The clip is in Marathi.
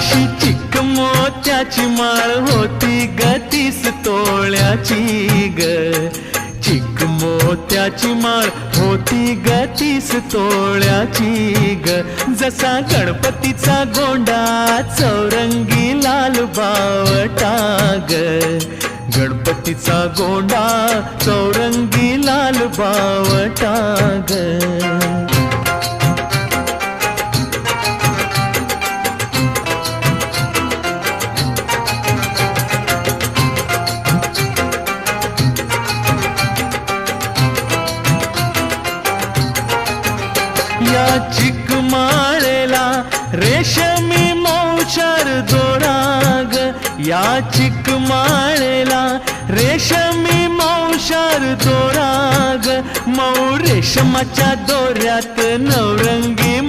अशी चिक मोत्याची माळ होती ग 30 तोळ्याची ग, चिक मोत्याची माळ होती ग 30 तोळ्याची ग. जसा गणपतीचा गोंडा चौरंगी लाल बावटा ग, गणपतीचा गोंडा चौरंगी लाल बावटा ग. या चिक माळेला रेशमी मौचार दोरा ग, या चिक माळेला रेशमी मौचार दोरा ग. मऊ रेशमाच्या दोऱ्यात नवरंगी